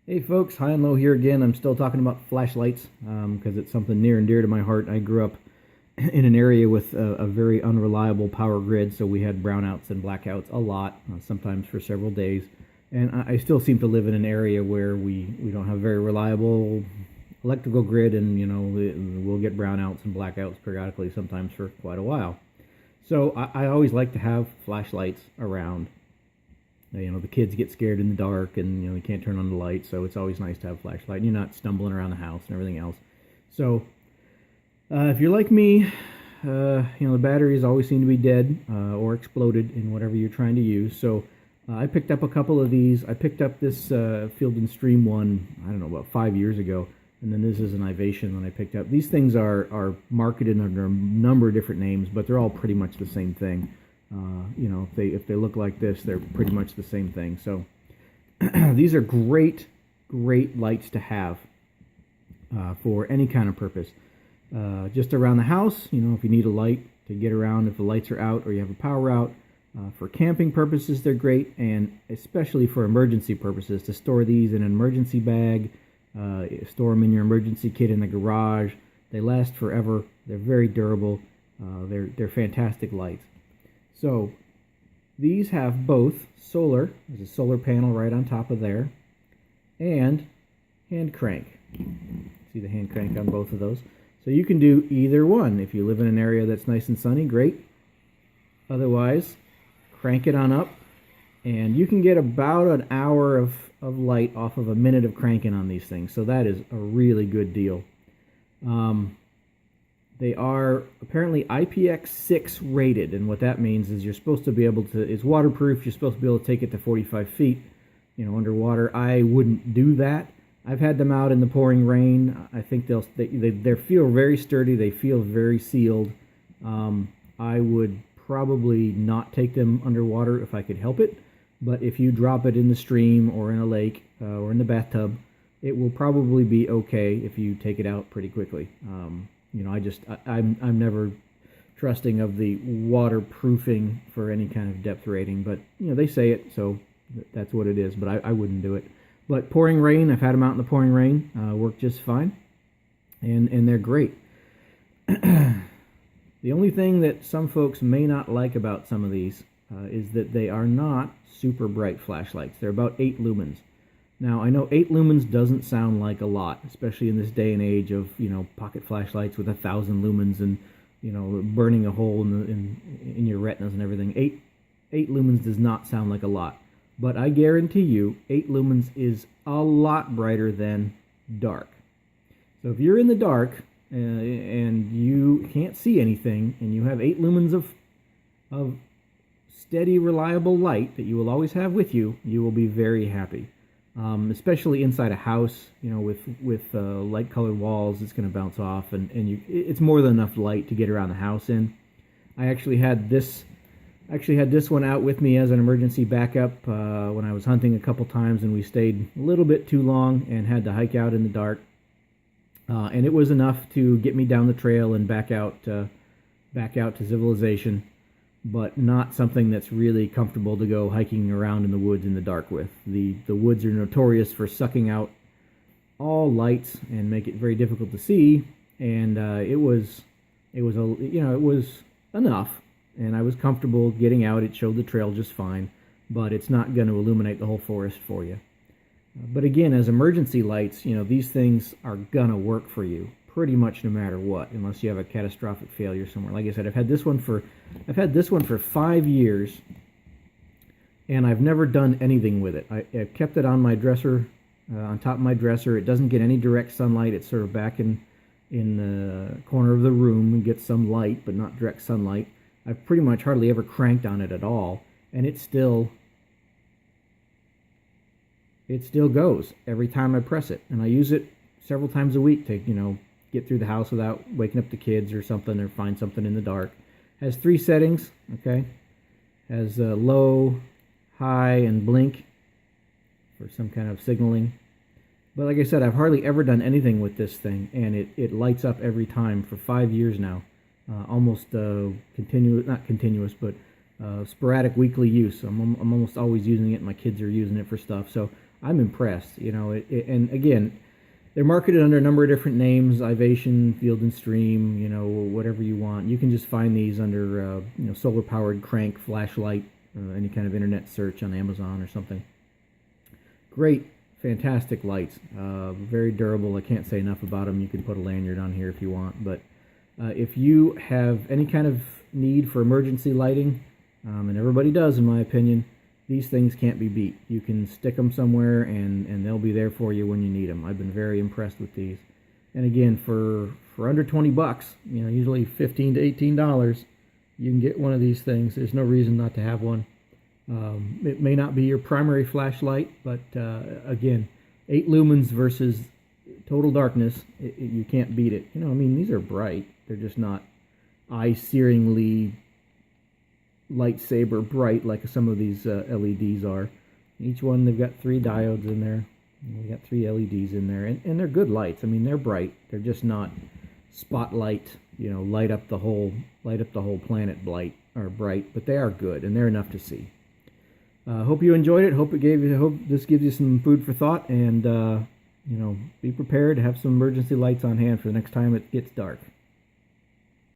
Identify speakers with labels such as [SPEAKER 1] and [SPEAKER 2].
[SPEAKER 1] Hey folks, high and low here again. I'm still talking about flashlights because it's something near and dear to my heart. I grew up in an area with a very unreliable power grid, so we had brownouts and blackouts a lot, sometimes for several days. And I still seem to live in an area where we don't have a very reliable electrical grid, and we'll get brownouts and blackouts periodically, sometimes for quite a while. So I always like to have flashlights around. The kids get scared in the dark, and you can't turn on the light, so it's always nice to have a flashlight. And you're not stumbling around the house and everything else. So if you're like me, the batteries always seem to be dead or exploded in whatever you're trying to use. So I picked up a couple of these. I picked up this Field and Stream one, I don't know, about 5 years ago. And then this is an Ivation that I picked up. These things are marketed under a number of different names, but they're all pretty much the same thing. If they look like this, they're pretty much the same thing. So these are great lights to have for any kind of purpose. Just around the house, if you need a light to get around if the lights are out or you have a power out. For camping purposes, they're great, and especially for emergency purposes, to store these in an emergency bag, store them in your emergency kit in the garage. They last forever. They're very durable. They're fantastic lights. So these have both solar, there's a solar panel right on top of there, and hand crank. See the hand crank on both of those. So you can do either one. If you live in an area that's nice and sunny, great. Otherwise, crank it on up, and you can get about an hour of light off of a minute of cranking on these things. So that is a really good deal. They are apparently IPX6 rated, and what that means is you're supposed to be able to, it's waterproof, you're supposed to be able to take it to 45 feet, underwater. I wouldn't do that. I've had them out in the pouring rain. I think they feel very sturdy, they feel very sealed. I would probably not take them underwater if I could help it, but if you drop it in the stream or in a lake or in the bathtub, it will probably be okay if you take it out pretty quickly. I'm never trusting of the waterproofing for any kind of depth rating, but they say it, so that's what it is. But I wouldn't do it. But pouring rain, I've had them out in the pouring rain, work just fine, and they're great. The only thing that some folks may not like about some of these is that they are not super bright flashlights. They're about 8 lumens. Now, I know 8 lumens doesn't sound like a lot, especially in this day and age of, pocket flashlights with 1,000 lumens and, burning a hole in your retinas and everything. 8 lumens does not sound like a lot. But I guarantee you, 8 lumens is a lot brighter than dark. So if you're in the dark and you can't see anything, and you have 8 lumens of steady, reliable light that you will always have with you, you will be very happy. Especially inside a house, with light-colored walls, it's going to bounce off, and it's more than enough light to get around the house in. I actually had this one out with me as an emergency backup when I was hunting a couple times, and we stayed a little bit too long and had to hike out in the dark. And it was enough to get me down the trail and back out to civilization, but not something that's really comfortable to go hiking around in the woods in the dark with. The woods are notorious for sucking out all lights and make it very difficult to see, and it was enough, and I was comfortable getting out. It showed the trail just fine, but it's not going to illuminate the whole forest for you. But again, as emergency lights, these things are gonna work for you pretty much no matter what, unless you have a catastrophic failure somewhere. Like I said, I've had this one for 5 years, and I've never done anything with it. I've kept it on my dresser, on top of my dresser. It doesn't get any direct sunlight. It's sort of back in the corner of the room and gets some light, but not direct sunlight. I've pretty much hardly ever cranked on it at all, and it still goes every time I press it. And I use it several times a week to, get through the house without waking up the kids or something, or find something in the dark. Has 3 settings, okay? Has low, high, and blink for some kind of signaling. But like I said, I've hardly ever done anything with this thing, and it lights up every time for 5 years now. Almost continuous, not continuous, but sporadic weekly use. I'm almost always using it. My kids are using it for stuff. So I'm impressed. And again, they're marketed under a number of different names: Ivation, Field and Stream, whatever you want. You can just find these under solar powered crank flashlight, any kind of internet search on Amazon or something. Great, fantastic lights. Very durable. I can't say enough about them. You can put a lanyard on here if you want. But if you have any kind of need for emergency lighting, and everybody does in my opinion, these things can't be beat. You can stick them somewhere and they'll be there for you when you need them. I've been very impressed with these. And again, for under 20 bucks, usually $15 to $18, you can get one of these things. There's no reason not to have one. It may not be your primary flashlight, but again, 8 lumens versus total darkness, you can't beat it. These are bright. They're just not eye-searingly lightsaber bright like some of these LEDs are. Each one, they've got 3 diodes in there. We got 3 LEDs in there, and they're good lights. They're bright. They're just not spotlight, light up the whole planet bright, but they are good, and they're enough to see. Hope you enjoyed it. Hope this gives you some food for thought, and be prepared to have some emergency lights on hand for the next time it gets dark.